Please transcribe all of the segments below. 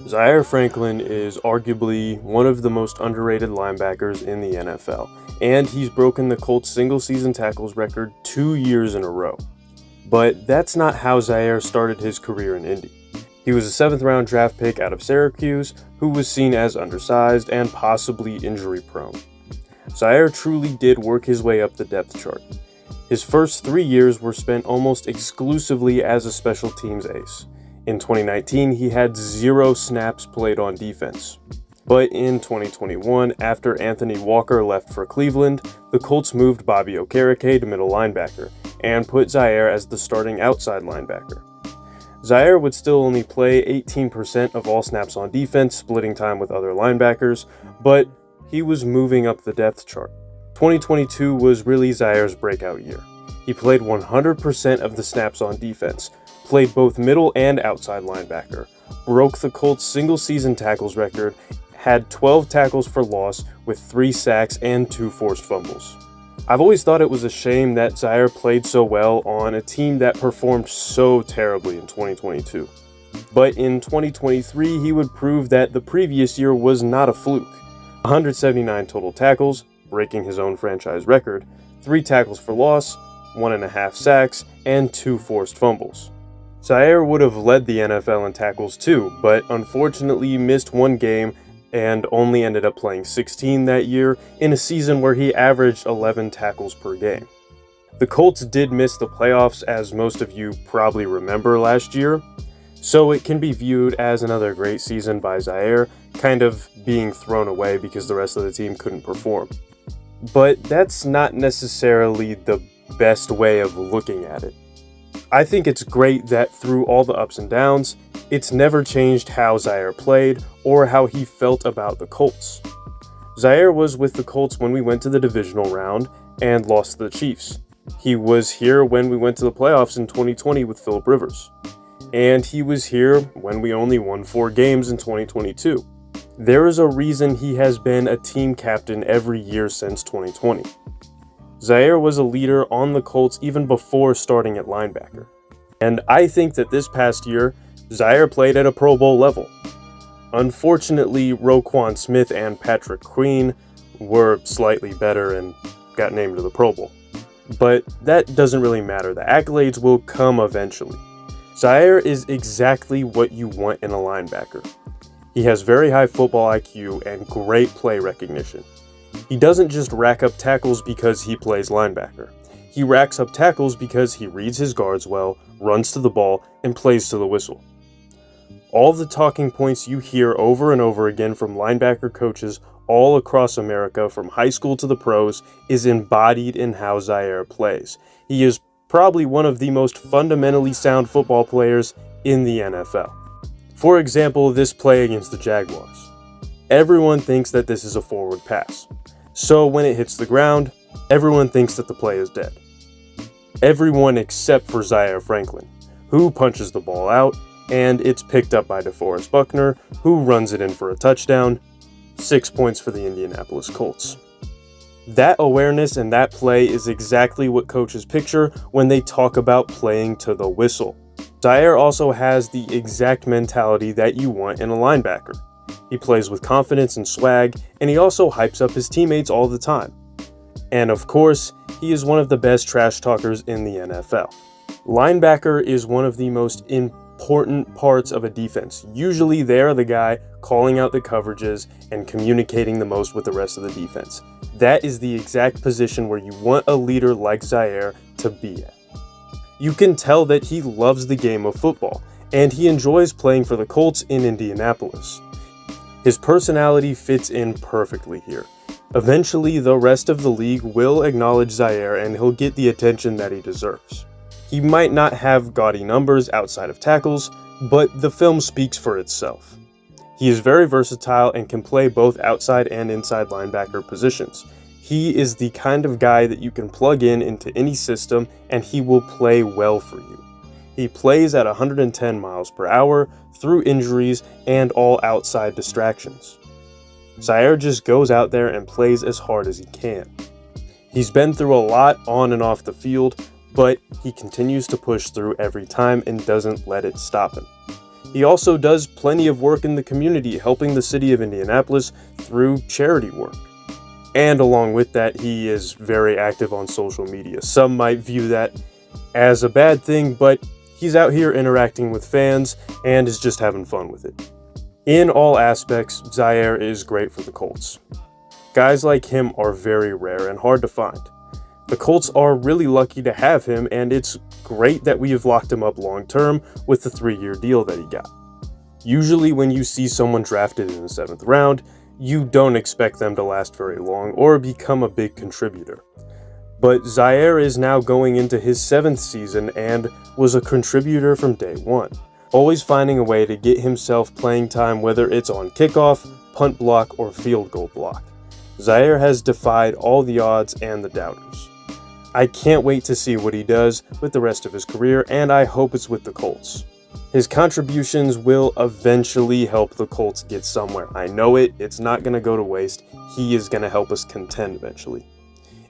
Zaire Franklin is arguably one of the most underrated linebackers in the NFL, and he's broken the Colts single-season tackles record 2 years in a row. But that's not how Zaire started his career in Indy. He was a 7th round draft pick out of Syracuse, who was seen as undersized and possibly injury-prone. Zaire truly did work his way up the depth chart. His first 3 years were spent almost exclusively as a special teams ace. In 2019, he had 0 snaps played on defense. But in 2021, after Anthony Walker left for Cleveland, the Colts moved Bobby Okereke to middle linebacker and put Zaire as the starting outside linebacker. Zaire would still only play 18% of all snaps on defense, splitting time with other linebackers, but he was moving up the depth chart. 2022 was really Zaire's breakout year. He played 100% of the snaps on defense, played both middle and outside linebacker, broke the Colts single-season tackles record, had 12 tackles for loss with 3 sacks and 2 forced fumbles. I've always thought it was a shame that Zaire played so well on a team that performed so terribly in 2022. But in 2023, he would prove that the previous year was not a fluke. 179 total tackles, breaking his own franchise record, 3 tackles for loss, 1.5 sacks, and 2 forced fumbles. Zaire would have led the NFL in tackles too, but unfortunately missed 1 game and only ended up playing 16 that year in a season where he averaged 11 tackles per game. The Colts did miss the playoffs, as most of you probably remember last year, so it can be viewed as another great season by Zaire, kind of being thrown away because the rest of the team couldn't perform. But that's not necessarily the best way of looking at it. I think it's great that through all the ups and downs, it's never changed how Zaire played or how he felt about the Colts. Zaire was with the Colts when we went to the divisional round and lost to the Chiefs. He was here when we went to the playoffs in 2020 with Philip Rivers. And he was here when we only won 4 games in 2022. There is a reason he has been a team captain every year since 2020. Zaire was a leader on the Colts even before starting at linebacker. And I think that this past year, Zaire played at a Pro Bowl level. Unfortunately, Roquan Smith and Patrick Queen were slightly better and got named to the Pro Bowl. But that doesn't really matter. The accolades will come eventually. Zaire is exactly what you want in a linebacker. He has very high football IQ and great play recognition. He doesn't just rack up tackles because he plays linebacker. He racks up tackles because he reads his guards well, runs to the ball, and plays to the whistle. All the talking points you hear over and over again from linebacker coaches all across America, from high school to the pros, is embodied in how Zaire plays. He is probably one of the most fundamentally sound football players in the NFL. For example, this play against the Jaguars. Everyone thinks that this is a forward pass. So when it hits the ground, everyone thinks that the play is dead. Everyone except for Zaire Franklin, who punches the ball out, and it's picked up by DeForest Buckner, who runs it in for a touchdown. 6 points for the Indianapolis Colts. That awareness and that play is exactly what coaches picture when they talk about playing to the whistle. Zaire also has the exact mentality that you want in a linebacker. He plays with confidence and swag, and he also hypes up his teammates all the time. And of course, he is one of the best trash talkers in the NFL. Linebacker is one of the most important parts of a defense. Usually they are the guy calling out the coverages and communicating the most with the rest of the defense. That is the exact position where you want a leader like Zaire to be at. You can tell that he loves the game of football, and he enjoys playing for the Colts in Indianapolis. His personality fits in perfectly here. Eventually, the rest of the league will acknowledge Zaire and he'll get the attention that he deserves. He might not have gaudy numbers outside of tackles, but the film speaks for itself. He is very versatile and can play both outside and inside linebacker positions. He is the kind of guy that you can plug in into any system and he will play well for you. He plays at 110 miles per hour through injuries and all outside distractions. Zaire just goes out there and plays as hard as he can. He's been through a lot on and off the field, but he continues to push through every time and doesn't let it stop him. He also does plenty of work in the community, helping the city of Indianapolis through charity work. And along with that, he is very active on social media. Some might view that as a bad thing, but he's out here interacting with fans and is just having fun with it. In all aspects, Zaire is great for the Colts. Guys like him are very rare and hard to find. The Colts are really lucky to have him, and it's great that we have locked him up long term with the 3-year deal that he got. Usually when you see someone drafted in the 7th round, you don't expect them to last very long or become a big contributor. But Zaire is now going into his 7th season and was a contributor from day one, always finding a way to get himself playing time, whether it's on kickoff, punt block, or field goal block. Zaire has defied all the odds and the doubters. I can't wait to see what he does with the rest of his career, and I hope it's with the Colts. His contributions will eventually help the Colts get somewhere. I know it, it's not going to go to waste. He is going to help us contend eventually.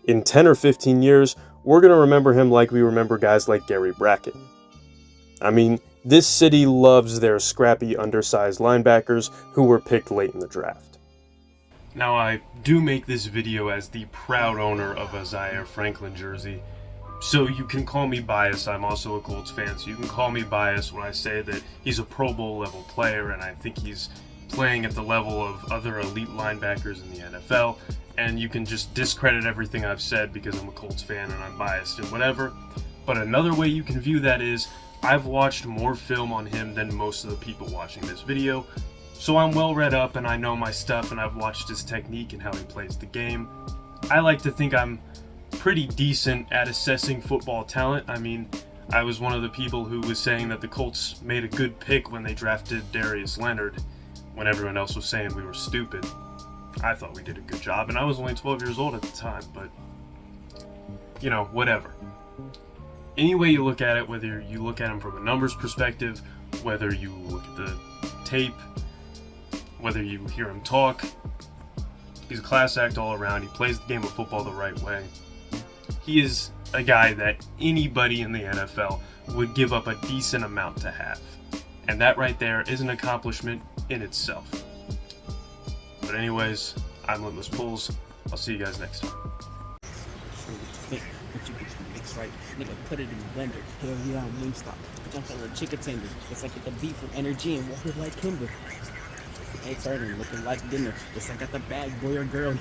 In 10 or 15 years, we're going to remember him like we remember guys like Gary Brackett. I mean, this city loves their scrappy, undersized linebackers who were picked late in the draft. Now, I do make this video as the proud owner of a Zaire Franklin jersey, so you can call me biased. I'm also a Colts fan, so you can call me biased when I say that he's a Pro Bowl level player, and I think he's playing at the level of other elite linebackers in the NFL, and you can just discredit everything I've said because I'm a Colts fan and I'm biased and whatever. But another way you can view that is, I've watched more film on him than most of the people watching this video, so I'm well read up and I know my stuff, and I've watched his technique and how he plays the game. I like to think I'm pretty decent at assessing football talent. I mean, I was one of the people who was saying that the Colts made a good pick when they drafted Darius Leonard, when everyone else was saying we were stupid. I thought we did a good job, and I was only 12 years old at the time, but, you know, whatever. Any way you look at it, whether you look at him from a numbers perspective, whether you look at the tape, whether you hear him talk, he's a class act all around. He plays the game of football the right way. He is a guy that anybody in the NFL would give up a decent amount to have. And that right there is an accomplishment in itself. But anyways, I'm Limitless Pulls. I'll see you guys next time. What you get mix right, nigga, put it in the blender. Hell yeah, I'm Wingstop. Bitch, I'm selling chicken tenders. It's like I get the beef with energy and water like Kimber. Hey, turning, looking like dinner. It's like I got the bag, boy or girl.